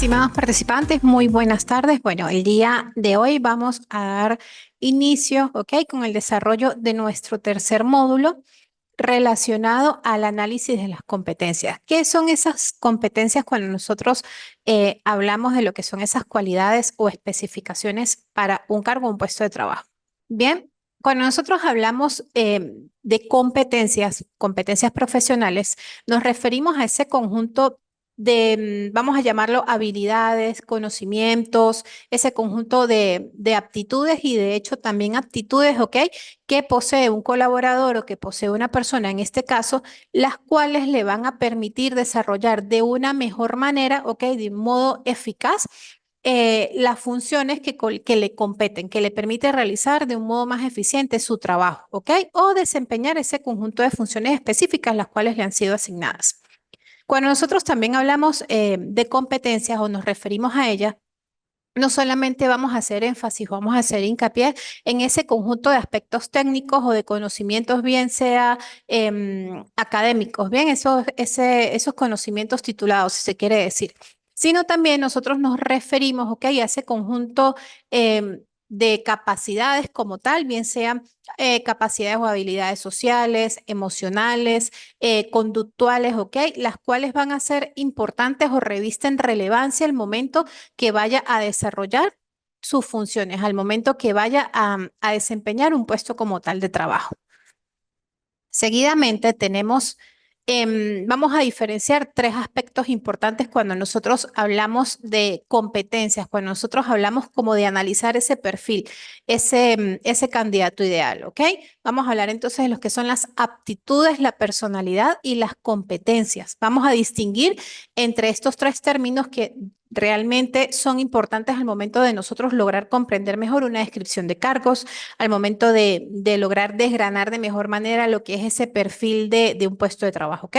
Estimados participantes, muy buenas tardes. Bueno, el día de hoy vamos a dar inicio, ¿ok? Con el desarrollo de nuestro tercer módulo relacionado al análisis de las competencias. ¿Qué son esas competencias cuando nosotros hablamos de lo que son esas cualidades o especificaciones para un cargo o un puesto de trabajo? Bien, cuando nosotros hablamos de competencias profesionales, nos referimos a ese conjunto de, vamos a llamarlo habilidades, conocimientos, ese conjunto de aptitudes y de hecho también aptitudes, ¿ok? Que posee un colaborador o que posee una persona, en este caso, las cuales le van a permitir desarrollar de una mejor manera, ¿ok? De un modo eficaz las funciones que le competen, que le permite realizar de un modo más eficiente su trabajo, ¿ok? O desempeñar ese conjunto de funciones específicas las cuales le han sido asignadas. Cuando nosotros también hablamos de competencias o nos referimos a ellas, no solamente vamos a hacer énfasis, vamos a hacer hincapié en ese conjunto de aspectos técnicos o de conocimientos, bien sea académicos, bien, esos conocimientos titulados, si se quiere decir, sino también nosotros nos referimos, ok, a ese conjunto de capacidades como tal, bien sean capacidades o habilidades sociales, emocionales, conductuales, ok, las cuales van a ser importantes o revisten relevancia al momento que vaya a desarrollar sus funciones, al momento que vaya a desempeñar un puesto como tal de trabajo. Seguidamente tenemos, vamos a diferenciar tres aspectos importantes cuando nosotros hablamos de competencias, cuando nosotros hablamos como de analizar ese perfil, ese candidato ideal, ¿ok? Vamos a hablar entonces de lo que son las aptitudes, la personalidad y las competencias. Vamos a distinguir entre estos tres términos que realmente son importantes al momento de nosotros lograr comprender mejor una descripción de cargos, al momento de lograr desgranar de mejor manera lo que es ese perfil de un puesto de trabajo, ¿ok?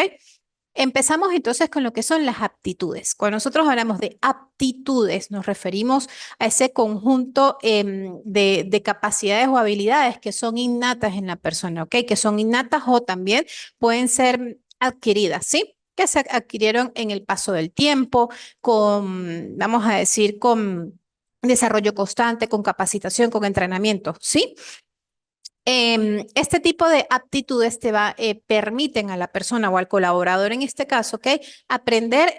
Empezamos entonces con lo que son las aptitudes. Cuando nosotros hablamos de aptitudes, nos referimos a ese conjunto de capacidades o habilidades que son innatas en la persona, ¿ok? Que son innatas o también pueden ser adquiridas, ¿sí? Que se adquirieron en el paso del tiempo, vamos a decir, con desarrollo constante, con capacitación, con entrenamiento, ¿sí? Este tipo de aptitudes permiten a la persona o al colaborador en este caso, ¿ok? Aprender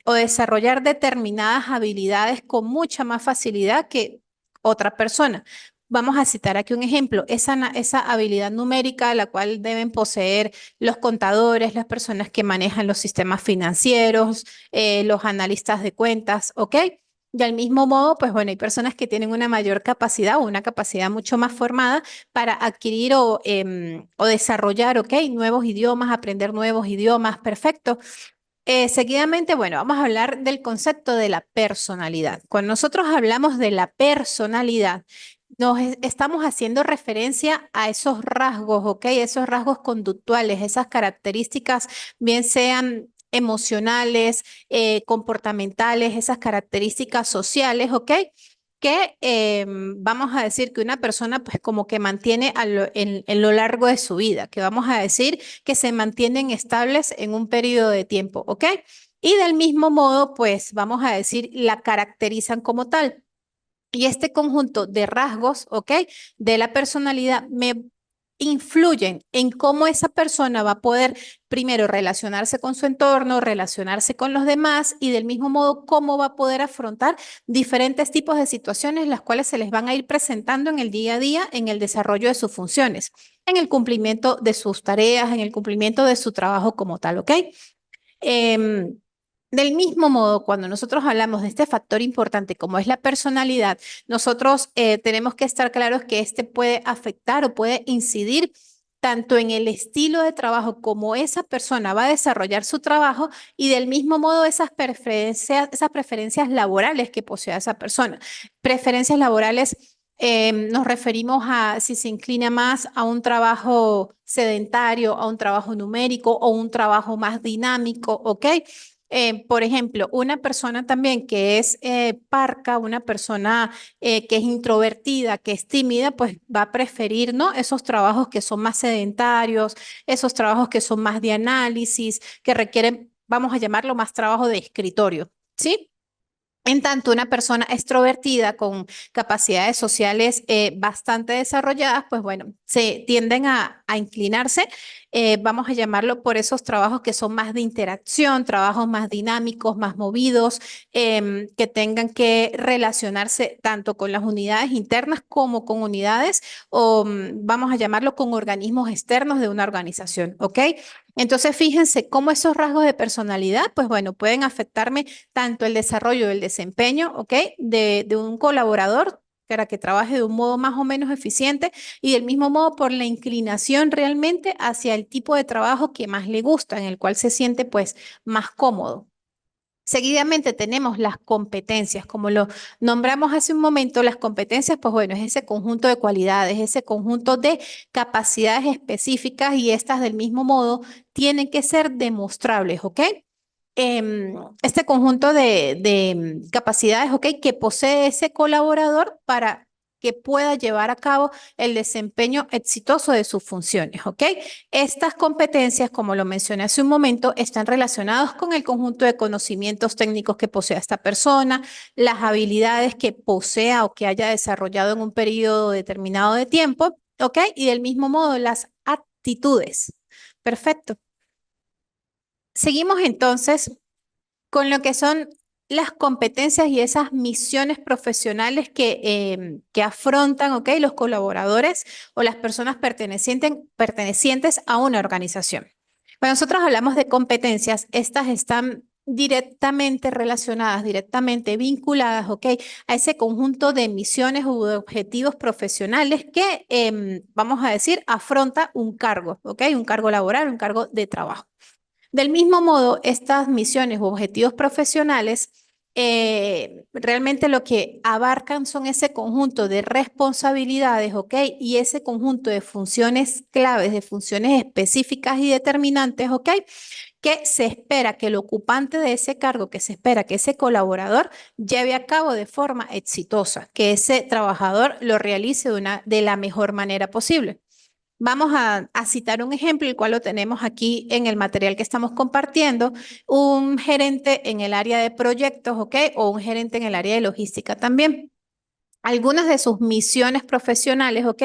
o desarrollar determinadas habilidades con mucha más facilidad que otra persona. Vamos a citar aquí un ejemplo, esa habilidad numérica la cual deben poseer los contadores, las personas que manejan los sistemas financieros, los analistas de cuentas, ¿ok? Y al mismo modo, pues bueno, hay personas que tienen una mayor capacidad o una capacidad mucho más formada para adquirir o desarrollar, ¿ok? Nuevos idiomas, aprender nuevos idiomas, perfecto. Seguidamente, bueno, vamos a hablar del concepto de la personalidad. Cuando nosotros hablamos de la personalidad, estamos haciendo referencia a esos rasgos, ¿ok? Esos rasgos conductuales, esas características, bien sean emocionales, comportamentales, esas características sociales, ¿ok? Que vamos a decir que una persona pues como que mantiene en lo largo de su vida, que vamos a decir que se mantienen estables en un periodo de tiempo, ¿ok? Y del mismo modo pues vamos a decir la caracterizan como tal. Y este conjunto de rasgos, ¿ok? De la personalidad me influyen en cómo esa persona va a poder primero relacionarse con su entorno, relacionarse con los demás y del mismo modo cómo va a poder afrontar diferentes tipos de situaciones las cuales se les van a ir presentando en el día a día en el desarrollo de sus funciones, en el cumplimiento de sus tareas, en el cumplimiento de su trabajo como tal, ¿ok? Em, del mismo modo, cuando nosotros hablamos de este factor importante como es la personalidad, nosotros tenemos que estar claros que este puede afectar o puede incidir tanto en el estilo de trabajo como esa persona va a desarrollar su trabajo y del mismo modo esas preferencias laborales que posea esa persona. Preferencias laborales nos referimos a si se inclina más a un trabajo sedentario, a un trabajo numérico o un trabajo más dinámico, ¿ok? Por ejemplo, una persona también que es parca, una persona que es introvertida, que es tímida, pues va a preferir, ¿no? Esos trabajos que son más sedentarios, esos trabajos que son más de análisis, que requieren, vamos a llamarlo más trabajo de escritorio, ¿sí? En tanto, una persona extrovertida con capacidades sociales bastante desarrolladas, pues bueno, se tienden a inclinarse, vamos a llamarlo por esos trabajos que son más de interacción, trabajos más dinámicos, más movidos, que tengan que relacionarse tanto con las unidades internas como con unidades o vamos a llamarlo con organismos externos de una organización, ¿ok? Entonces, fíjense cómo esos rasgos de personalidad, pues bueno, pueden afectarme tanto el desarrollo del desempeño, ¿ok? De un colaborador para que trabaje de un modo más o menos eficiente y del mismo modo por la inclinación realmente hacia el tipo de trabajo que más le gusta, en el cual se siente pues más cómodo. Seguidamente tenemos las competencias, como lo nombramos hace un momento, las competencias, pues bueno, es ese conjunto de cualidades, ese conjunto de capacidades específicas y estas del mismo modo tienen que ser demostrables, ¿ok? Este conjunto de capacidades, ¿ok? Que posee ese colaborador para que pueda llevar a cabo el desempeño exitoso de sus funciones, ¿ok? Estas competencias, como lo mencioné hace un momento, están relacionadas con el conjunto de conocimientos técnicos que posea esta persona, las habilidades que posea o que haya desarrollado en un periodo determinado de tiempo, ¿ok? Y del mismo modo, las actitudes. Perfecto. Seguimos entonces con lo que son las competencias y esas misiones profesionales que afrontan, ¿ok? Los colaboradores o las personas pertenecientes a una organización. Cuando nosotros hablamos de competencias, estas están directamente relacionadas, directamente vinculadas, ¿ok? A ese conjunto de misiones u objetivos profesionales que, vamos a decir, afronta un cargo, ¿ok? Un cargo laboral, un cargo de trabajo. Del mismo modo, estas misiones u objetivos profesionales realmente lo que abarcan son ese conjunto de responsabilidades, ¿ok? Y ese conjunto de funciones claves, de funciones específicas y determinantes, ¿ok? Que se espera que el ocupante de ese cargo, que se espera que ese colaborador lleve a cabo de forma exitosa, que ese trabajador lo realice de la mejor manera posible. Vamos a citar un ejemplo, el cual lo tenemos aquí en el material que estamos compartiendo, un gerente en el área de proyectos, ¿ok? O un gerente en el área de logística también. Algunas de sus misiones profesionales, ¿ok?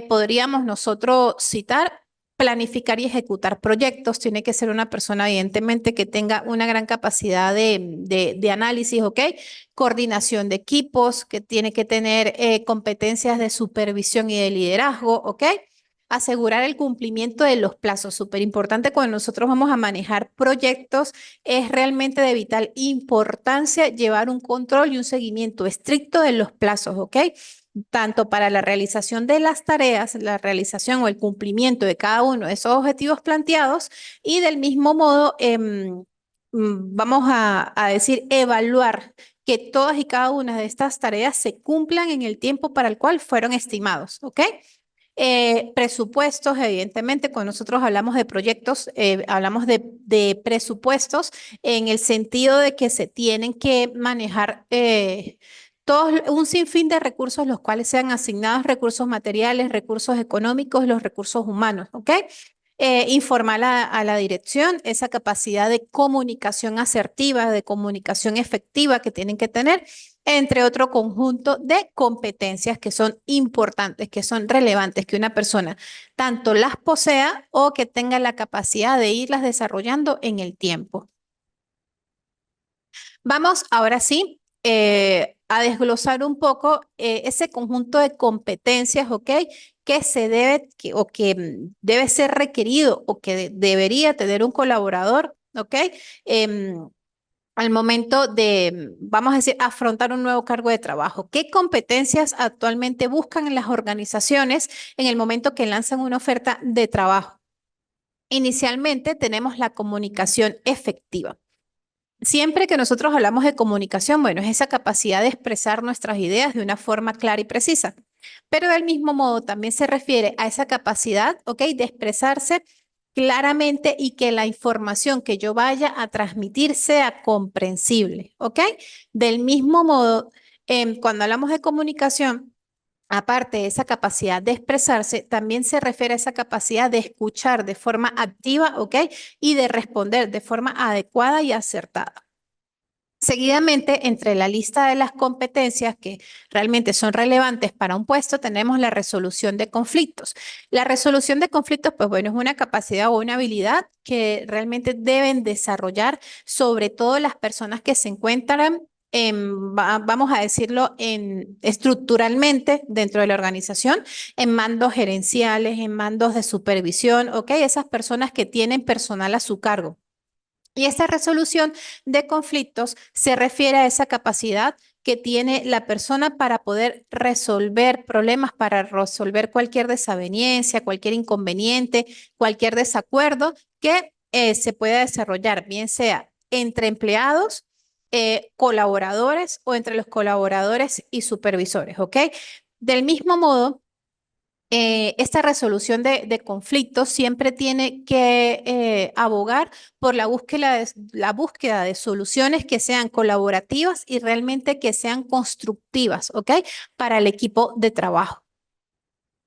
Podríamos nosotros citar. Planificar y ejecutar proyectos. Tiene que ser una persona, evidentemente, que tenga una gran capacidad de análisis, ¿ok? Coordinación de equipos, que tiene que tener competencias de supervisión y de liderazgo, ¿ok? Asegurar el cumplimiento de los plazos, súper importante cuando nosotros vamos a manejar proyectos, es realmente de vital importancia llevar un control y un seguimiento estricto de los plazos, ¿ok? Tanto para la realización de las tareas, la realización o el cumplimiento de cada uno de esos objetivos planteados y del mismo modo, vamos a decir, evaluar que todas y cada una de estas tareas se cumplan en el tiempo para el cual fueron estimados, ¿ok? Presupuestos, evidentemente, cuando nosotros hablamos de proyectos, hablamos de presupuestos en el sentido de que se tienen que manejar un sinfín de recursos, los cuales sean asignados recursos materiales, recursos económicos, los recursos humanos, ¿ok? Informar a la dirección esa capacidad de comunicación asertiva, de comunicación efectiva que tienen que tener entre otro conjunto de competencias que son importantes, que son relevantes, que una persona tanto las posea o que tenga la capacidad de irlas desarrollando en el tiempo. Vamos ahora sí a desglosar un poco ese conjunto de competencias, ¿ok? Que se debe o que debe ser requerido o que debería tener un colaborador, ¿ok? Em, al momento de, vamos a decir, afrontar un nuevo cargo de trabajo. ¿Qué competencias actualmente buscan en las organizaciones en el momento que lanzan una oferta de trabajo? Inicialmente tenemos la comunicación efectiva. Siempre que nosotros hablamos de comunicación, bueno, es esa capacidad de expresar nuestras ideas de una forma clara y precisa. Pero del mismo modo también se refiere a esa capacidad, ¿ok? De expresarse claramente y que la información que yo vaya a transmitir sea comprensible, ¿ok? Del mismo modo, cuando hablamos de comunicación, aparte de esa capacidad de expresarse, también se refiere a esa capacidad de escuchar de forma activa, ¿ok? Y de responder de forma adecuada y acertada. Seguidamente, entre la lista de las competencias que realmente son relevantes para un puesto, tenemos la resolución de conflictos. La resolución de conflictos, pues bueno, es una capacidad o una habilidad que realmente deben desarrollar, sobre todo las personas que se encuentran vamos a decirlo, estructuralmente dentro de la organización, en mandos gerenciales, en mandos de supervisión, ¿ok? Esas personas que tienen personal a su cargo. Y esta resolución de conflictos se refiere a esa capacidad que tiene la persona para poder resolver problemas, para resolver cualquier desaveniencia, cualquier inconveniente, cualquier desacuerdo que se pueda desarrollar, bien sea entre empleados, colaboradores o entre los colaboradores y supervisores, ¿ok? Del mismo modo, esta resolución de conflictos siempre tiene que abogar por la búsqueda de soluciones que sean colaborativas y realmente que sean constructivas, ¿ok? Para el equipo de trabajo.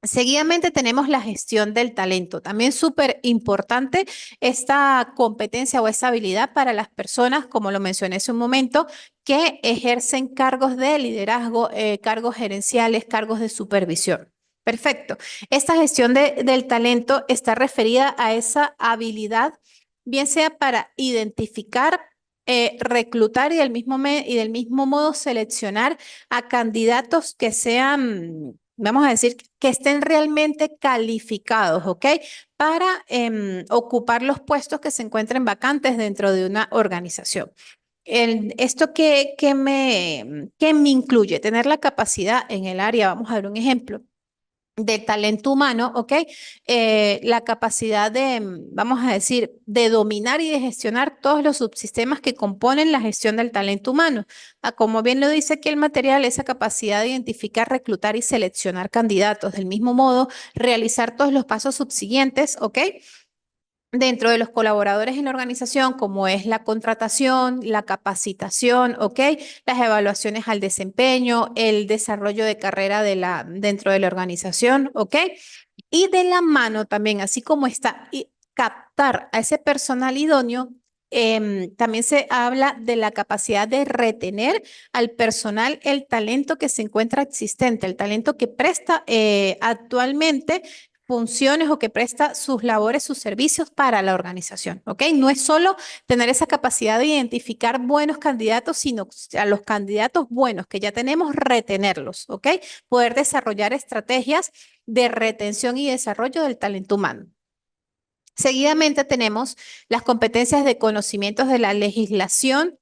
Seguidamente tenemos la gestión del talento. También súper importante esta competencia o esta habilidad para las personas, como lo mencioné hace un momento, que ejercen cargos de liderazgo, cargos gerenciales, cargos de supervisión. Perfecto. Esta gestión del talento está referida a esa habilidad, bien sea para identificar, reclutar y del mismo modo seleccionar a candidatos que sean, vamos a decir, que estén realmente calificados, ¿ok? Para ocupar los puestos que se encuentren vacantes dentro de una organización. Esto que me incluye, tener la capacidad en el área, vamos a ver un ejemplo de talento humano, ¿ok? La capacidad de, vamos a decir, de dominar y de gestionar todos los subsistemas que componen la gestión del talento humano. Como bien lo dice aquí el material, esa capacidad de identificar, reclutar y seleccionar candidatos. Del mismo modo, realizar todos los pasos subsiguientes, ¿ok? Dentro de los colaboradores en la organización, como es la contratación, la capacitación, ¿ok? Las evaluaciones al desempeño, el desarrollo de carrera dentro de la organización, ¿ok? Y de la mano también, así como está, y captar a ese personal idóneo, también se habla de la capacidad de retener al personal, el talento que se encuentra existente, el talento que presta actualmente funciones o que presta sus labores, sus servicios para la organización, ¿ok? No es solo tener esa capacidad de identificar buenos candidatos, sino a los candidatos buenos que ya tenemos, retenerlos, ¿ok? Poder desarrollar estrategias de retención y desarrollo del talento humano. Seguidamente tenemos las competencias de conocimientos de la legislación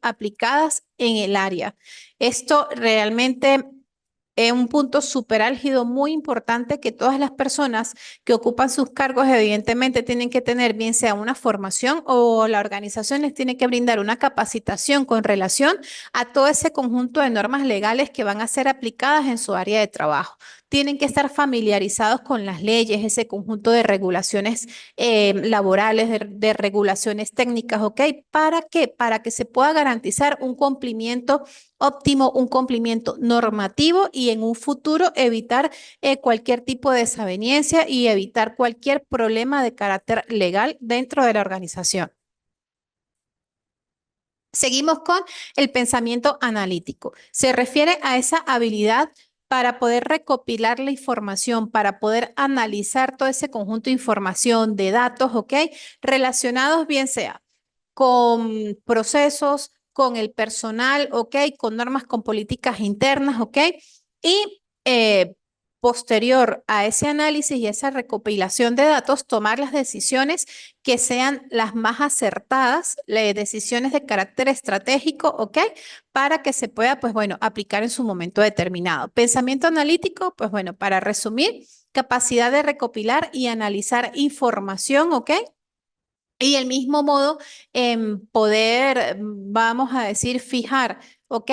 aplicadas en el área. Esto realmente es un punto súper álgido, muy importante, que todas las personas que ocupan sus cargos evidentemente tienen que tener, bien sea una formación o la organización les tiene que brindar una capacitación con relación a todo ese conjunto de normas legales que van a ser aplicadas en su área de trabajo. Tienen que estar familiarizados con las leyes, ese conjunto de regulaciones laborales, de regulaciones técnicas, ¿ok? ¿Para qué? Para que se pueda garantizar un cumplimiento óptimo, un cumplimiento normativo y en un futuro evitar cualquier tipo de desaveniencia y evitar cualquier problema de carácter legal dentro de la organización. Seguimos con el pensamiento analítico. Se refiere a esa habilidad para poder recopilar la información, para poder analizar todo ese conjunto de información, de datos, ¿ok? Relacionados bien sea con procesos, con el personal, ¿ok? Con normas, con políticas internas, ¿ok? Y posterior a ese análisis y esa recopilación de datos, tomar las decisiones que sean las más acertadas, decisiones de carácter estratégico, ¿ok? Para que se pueda, pues bueno, aplicar en su momento determinado. Pensamiento analítico, pues bueno, para resumir, capacidad de recopilar y analizar información, ¿ok? Y el mismo modo, poder, vamos a decir, fijar, ¿ok?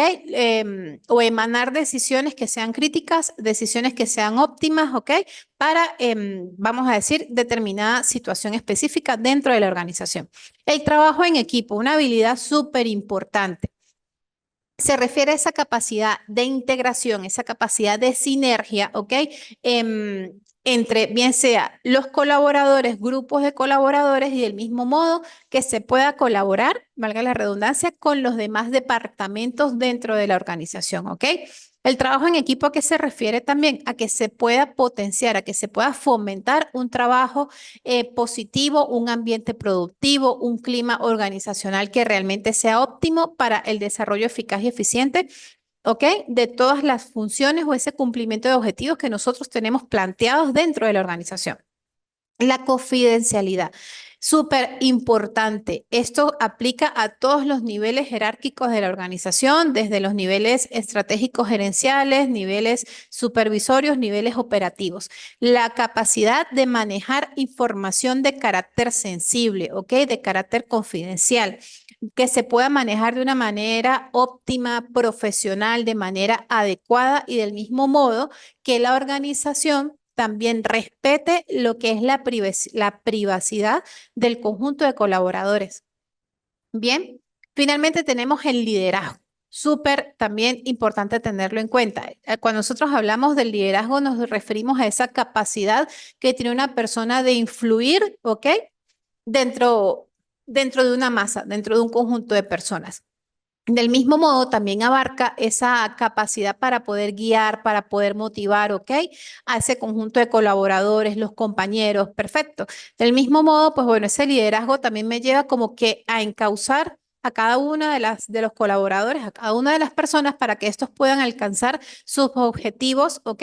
O emanar decisiones que sean críticas, decisiones que sean óptimas, ¿ok? Para, vamos a decir, determinada situación específica dentro de la organización. El trabajo en equipo, una habilidad súper importante. Se refiere a esa capacidad de integración, esa capacidad de sinergia, ¿ok? entre bien sea los colaboradores, grupos de colaboradores y del mismo modo que se pueda colaborar, valga la redundancia, con los demás departamentos dentro de la organización, ¿ok? El trabajo en equipo, ¿a qué se refiere también? A que se pueda potenciar, a que se pueda fomentar un trabajo positivo, un ambiente productivo, un clima organizacional que realmente sea óptimo para el desarrollo eficaz y eficiente, ¿ok? De todas las funciones o ese cumplimiento de objetivos que nosotros tenemos planteados dentro de la organización. La confidencialidad, súper importante. Esto aplica a todos los niveles jerárquicos de la organización, desde los niveles estratégicos gerenciales, niveles supervisorios, niveles operativos. La capacidad de manejar información de carácter sensible, ¿ok? De carácter confidencial, que se pueda manejar de una manera óptima, profesional, de manera adecuada y del mismo modo que la organización también respete lo que es la privacidad del conjunto de colaboradores. Bien, finalmente tenemos el liderazgo. Súper también importante tenerlo en cuenta. Cuando nosotros hablamos del liderazgo, nos referimos a esa capacidad que tiene una persona de influir, ¿ok? Dentro, dentro de una masa, dentro de un conjunto de personas. Del mismo modo, también abarca esa capacidad para poder guiar, para poder motivar, ¿ok? A ese conjunto de colaboradores, los compañeros, perfecto. Del mismo modo, pues bueno, ese liderazgo también me lleva como que a encauzar a cada una de los colaboradores, a cada una de las personas para que estos puedan alcanzar sus objetivos, ¿ok?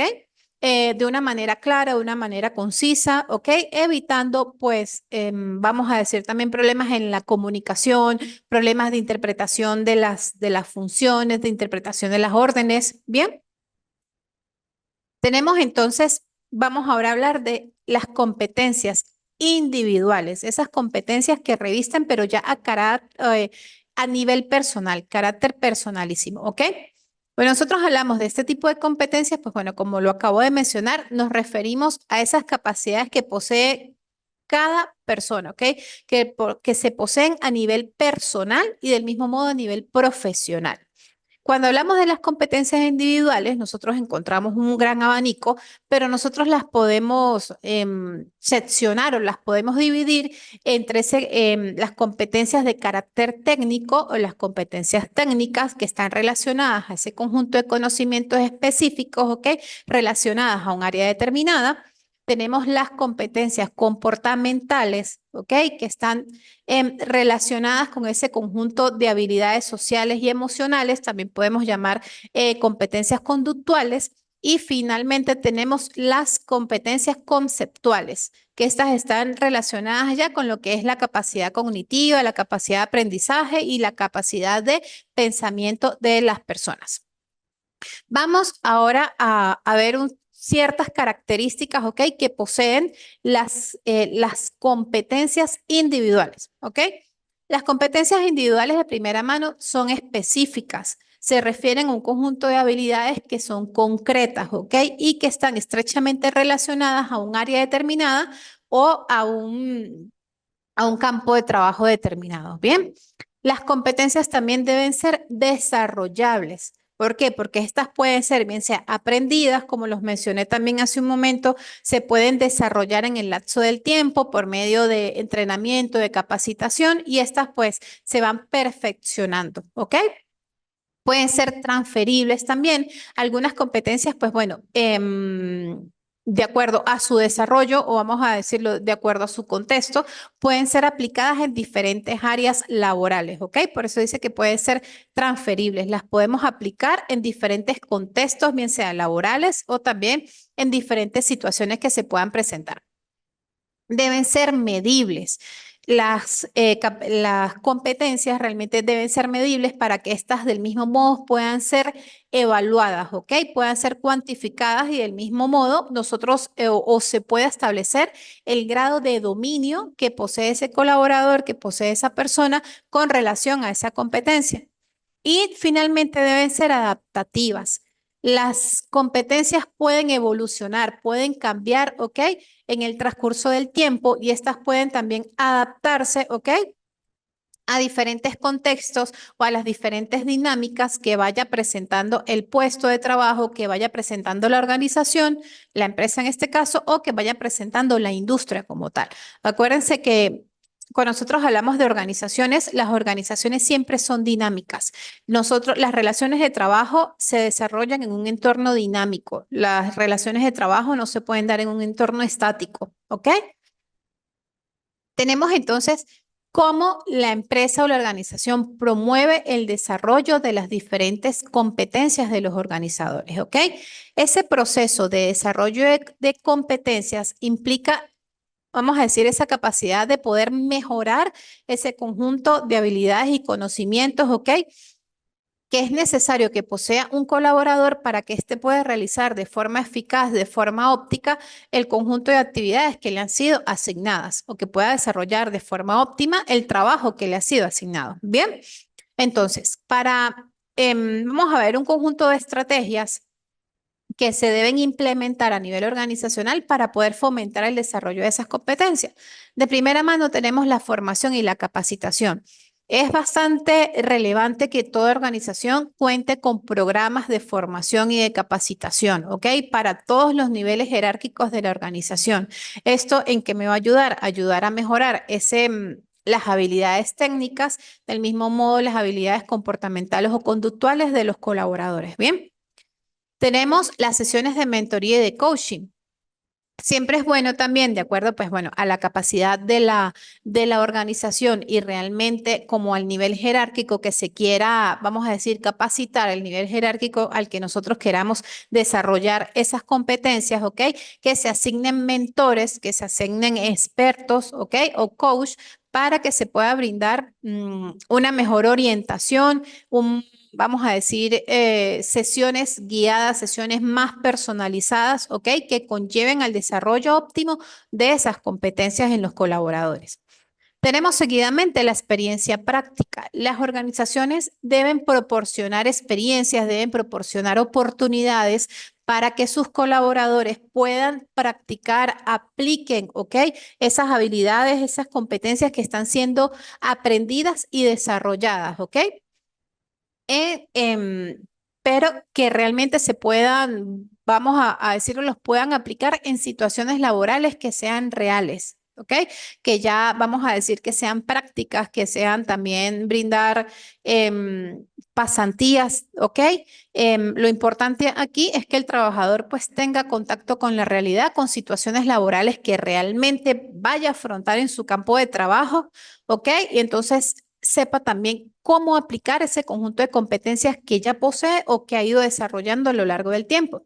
De una manera clara, de una manera concisa, ¿ok? Evitando, pues, vamos a decir también problemas en la comunicación, problemas de interpretación de las funciones, de interpretación de las órdenes. Bien, tenemos entonces, vamos ahora a hablar de las competencias individuales, esas competencias que revisten, pero ya a nivel personal, carácter personalísimo, ¿ok? Bueno, nosotros hablamos de este tipo de competencias, pues bueno, como lo acabo de mencionar, nos referimos a esas capacidades que posee cada persona, ¿ok? Que se poseen a nivel personal y del mismo modo a nivel profesional. Cuando hablamos de las competencias individuales, nosotros encontramos un gran abanico, pero nosotros las podemos seccionar o las podemos dividir entre las competencias de carácter técnico o las competencias técnicas que están relacionadas a ese conjunto de conocimientos específicos, ¿ok? Relacionadas a un área determinada. Tenemos las competencias comportamentales, ¿ok? Que están relacionadas con ese conjunto de habilidades sociales y emocionales, también podemos llamar competencias conductuales. Y finalmente tenemos las competencias conceptuales, que estas están relacionadas ya con lo que es la capacidad cognitiva, la capacidad de aprendizaje y la capacidad de pensamiento de las personas. Vamos ahora a ver ciertas características, ¿ok? Que poseen las competencias individuales, ¿ok? Las competencias individuales de primera mano son específicas, se refieren a un conjunto de habilidades que son concretas, ¿ok? Y que están estrechamente relacionadas a un área determinada o a un campo de trabajo determinado. Bien, las competencias también deben ser desarrollables. ¿Por qué? Porque estas pueden ser bien sea aprendidas, como los mencioné también hace un momento, se pueden desarrollar en el lapso del tiempo por medio de entrenamiento, de capacitación y estas pues se van perfeccionando, ¿ok? Pueden ser transferibles también. Algunas competencias, pues bueno, de acuerdo a su desarrollo o vamos a decirlo de acuerdo a su contexto, pueden ser aplicadas en diferentes áreas laborales, ¿ok? Por eso dice que pueden ser transferibles. Las podemos aplicar en diferentes contextos, bien sean laborales o también en diferentes situaciones que se puedan presentar. Deben ser medibles. Las competencias realmente deben ser medibles para que estas del mismo modo puedan ser evaluadas, ¿ok? Puedan ser cuantificadas y del mismo modo nosotros o se pueda establecer el grado de dominio que posee ese colaborador, que posee esa persona con relación a esa competencia. Y finalmente deben ser adaptativas. Las competencias pueden evolucionar, pueden cambiar, ¿ok? En el transcurso del tiempo y estas pueden también adaptarse, ¿ok? a diferentes contextos o a las diferentes dinámicas que vaya presentando el puesto de trabajo, que vaya presentando la organización, la empresa en este caso, o que vaya presentando la industria como tal. Acuérdense que cuando nosotros hablamos de organizaciones, las organizaciones siempre son dinámicas. Nosotros, las relaciones de trabajo se desarrollan en un entorno dinámico. Las relaciones de trabajo no se pueden dar en un entorno estático, ¿ok? Tenemos entonces cómo la empresa o la organización promueve el desarrollo de las diferentes competencias de los organizadores, ¿ok? Ese proceso de desarrollo de competencias implica, vamos a decir, esa capacidad de poder mejorar ese conjunto de habilidades y conocimientos, ¿ok? Que es necesario que posea un colaborador para que éste pueda realizar de forma eficaz, de forma óptica, el conjunto de actividades que le han sido asignadas o que pueda desarrollar de forma óptima el trabajo que le ha sido asignado. Bien, entonces, vamos a ver un conjunto de estrategias que se deben implementar a nivel organizacional para poder fomentar el desarrollo de esas competencias. De primera mano tenemos la formación y la capacitación. Es bastante relevante que toda organización cuente con programas de formación y de capacitación, ¿ok? Para todos los niveles jerárquicos de la organización. ¿Esto en qué me va a ayudar? Ayudar a mejorar las habilidades técnicas, del mismo modo las habilidades comportamentales o conductuales de los colaboradores. Bien. Tenemos las sesiones de mentoría y de coaching. Siempre es bueno también, de acuerdo, pues bueno, a la capacidad de la organización y realmente como al nivel jerárquico que se quiera, vamos a decir, capacitar, el nivel jerárquico al que nosotros queramos desarrollar esas competencias, ¿ok? Que se asignen mentores, que se asignen expertos, ¿ok? O coach para que se pueda brindar una mejor orientación, vamos a decir, sesiones guiadas, sesiones más personalizadas, ¿ok? Que conlleven al desarrollo óptimo de esas competencias en los colaboradores. Tenemos seguidamente la experiencia práctica. Las organizaciones deben proporcionar experiencias, deben proporcionar oportunidades para que sus colaboradores puedan practicar, apliquen, ¿ok? Esas habilidades, esas competencias que están siendo aprendidas y desarrolladas, ¿ok? eh, em, pero que realmente se puedan, vamos a decirlo, los puedan aplicar en situaciones laborales que sean reales, ¿ok? Que ya vamos a decir que sean prácticas, que sean también brindar pasantías, ¿ok? Lo importante aquí es que el trabajador pues tenga contacto con la realidad, con situaciones laborales que realmente vaya a afrontar en su campo de trabajo, ¿ok? Y entonces sepa también cómo aplicar ese conjunto de competencias que ya posee o que ha ido desarrollando a lo largo del tiempo.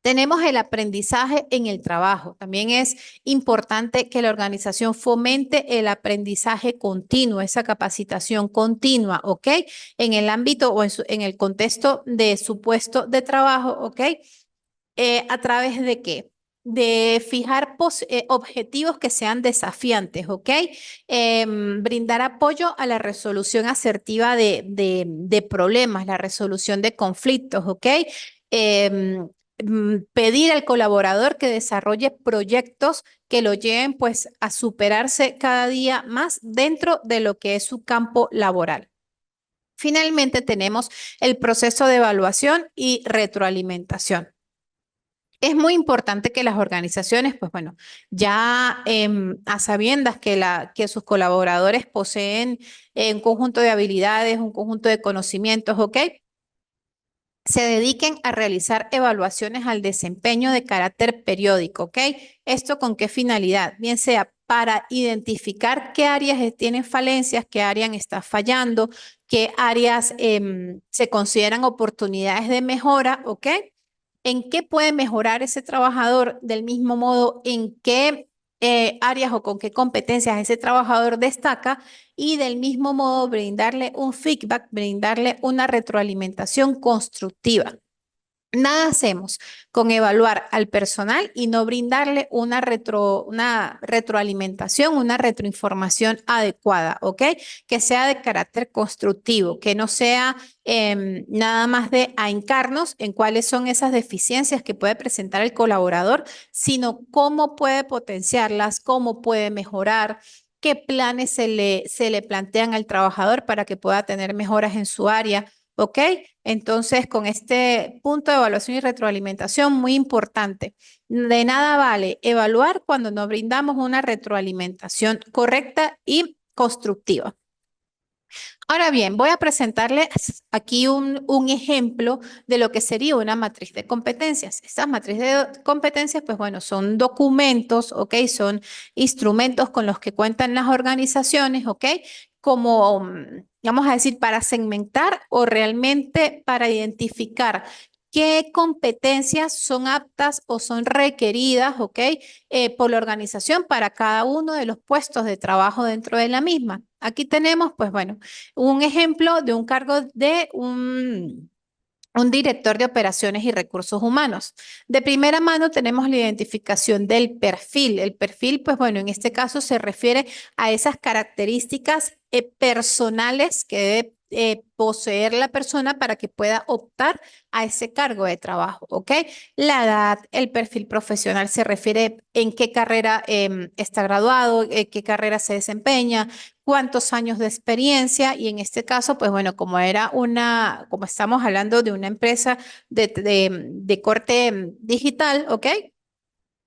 Tenemos el aprendizaje en el trabajo. También es importante que la organización fomente el aprendizaje continuo, esa capacitación continua, ¿ok? En el ámbito o en el contexto de su puesto de trabajo, ¿ok? ¿A través de qué? De fijar objetivos que sean desafiantes, ¿ok? Brindar apoyo a la resolución asertiva de problemas, la resolución de conflictos, ¿ok? Em, Pedir al colaborador que desarrolle proyectos que lo lleven pues a superarse cada día más dentro de lo que es su campo laboral. Finalmente tenemos el proceso de evaluación y retroalimentación. Es muy importante que las organizaciones, pues bueno, ya a sabiendas que sus colaboradores poseen un conjunto de habilidades, un conjunto de conocimientos, ¿ok? Se dediquen a realizar evaluaciones al desempeño de carácter periódico, ¿ok? ¿Esto con qué finalidad? Bien sea para identificar qué áreas tienen falencias, qué áreas están fallando, qué áreas se consideran oportunidades de mejora, ¿ok? ¿En qué puede mejorar ese trabajador? Del mismo modo, ¿en qué áreas o con qué competencias ese trabajador destaca? Y del mismo modo, brindarle un feedback, brindarle una retroalimentación constructiva. Nada hacemos con evaluar al personal y no brindarle una retroalimentación, una retroinformación adecuada, ¿ok? Que sea de carácter constructivo, que no sea nada más de ahincarnos en cuáles son esas deficiencias que puede presentar el colaborador, sino cómo puede potenciarlas, cómo puede mejorar, qué planes se le plantean al trabajador para que pueda tener mejoras en su área, ¿ok? Entonces, con este punto de evaluación y retroalimentación, muy importante. De nada vale evaluar cuando no brindamos una retroalimentación correcta y constructiva. Ahora bien, voy a presentarles aquí un ejemplo de lo que sería una matriz de competencias. Estas matrices de competencias, pues bueno, son documentos, ¿ok? Son instrumentos con los que cuentan las organizaciones, ¿ok? Como, vamos a decir, para segmentar o realmente para identificar qué competencias son aptas o son requeridas, ¿ok? Por la organización para cada uno de los puestos de trabajo dentro de la misma. Aquí tenemos, pues bueno, un ejemplo de un cargo de un director de operaciones y recursos humanos. De primera mano tenemos la identificación del perfil. El perfil, pues bueno, en este caso se refiere a esas características personales que debe poseer la persona para que pueda optar a ese cargo de trabajo, ¿ok? La edad, el perfil profesional se refiere en qué carrera está graduado, en qué carrera se desempeña, cuántos años de experiencia y en este caso, pues bueno, como estamos hablando de una empresa de corte digital, ¿ok?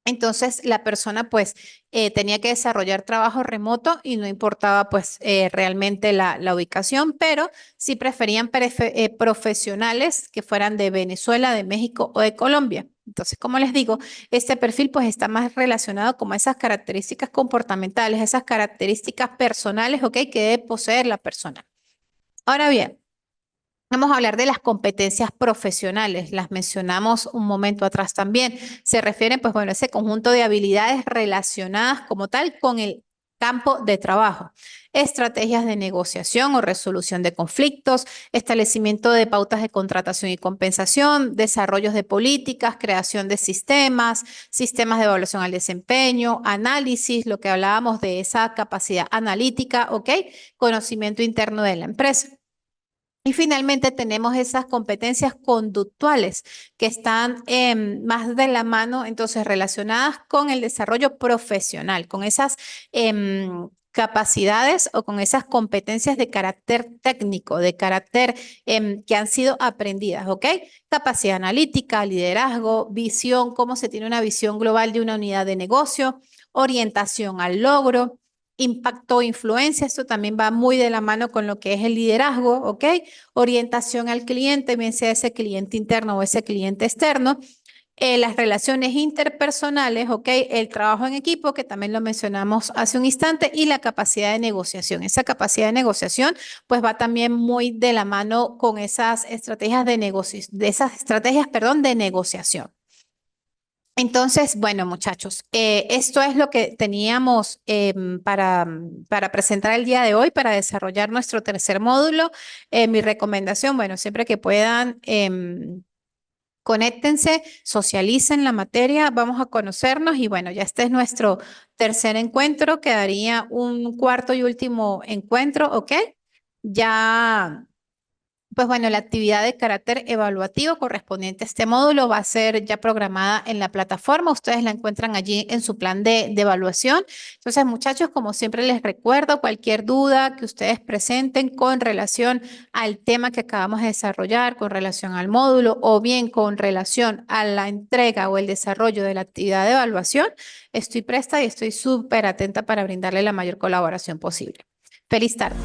Entonces la persona pues tenía que desarrollar trabajo remoto y no importaba pues realmente la ubicación, pero sí preferían profesionales que fueran de Venezuela, de México o de Colombia. Entonces, como les digo, este perfil pues está más relacionado con esas características comportamentales, esas características personales, ¿ok? Que debe poseer la persona. Ahora bien. Vamos a hablar de las competencias profesionales, las mencionamos un momento atrás también. Se refieren, pues bueno, a ese conjunto de habilidades relacionadas como tal con el campo de trabajo. Estrategias de negociación o resolución de conflictos, establecimiento de pautas de contratación y compensación, desarrollos de políticas, creación de sistemas, sistemas de evaluación al desempeño, análisis, lo que hablábamos de esa capacidad analítica, ¿ok? Conocimiento interno de la empresa. Y finalmente tenemos esas competencias conductuales que están más de la mano, entonces relacionadas con el desarrollo profesional, con esas capacidades o con esas competencias de carácter técnico, de carácter que han sido aprendidas, ¿ok? Capacidad analítica, liderazgo, visión, cómo se tiene una visión global de una unidad de negocio, orientación al logro. Impacto o influencia, esto también va muy de la mano con lo que es el liderazgo, ¿ok? Orientación al cliente, bien sea ese cliente interno o ese cliente externo. Las relaciones interpersonales, ¿ok? El trabajo en equipo, que también lo mencionamos hace un instante, y la capacidad de negociación. Esa capacidad de negociación, pues va también muy de la mano con esas estrategias de perdón, de negociación. Entonces, bueno, muchachos, esto es lo que teníamos para presentar el día de hoy, para desarrollar nuestro tercer módulo. Mi recomendación, bueno, siempre que puedan, conéctense, socialicen la materia, vamos a conocernos y bueno, ya este es nuestro tercer encuentro, quedaría un cuarto y último encuentro, ¿ok? Ya. Pues bueno, la actividad de carácter evaluativo correspondiente a este módulo va a ser ya programada en la plataforma. Ustedes la encuentran allí en su plan de evaluación. Entonces, muchachos, como siempre les recuerdo, cualquier duda que ustedes presenten con relación al tema que acabamos de desarrollar, con relación al módulo o bien con relación a la entrega o el desarrollo de la actividad de evaluación, estoy presta y estoy súper atenta para brindarle la mayor colaboración posible. Feliz tarde.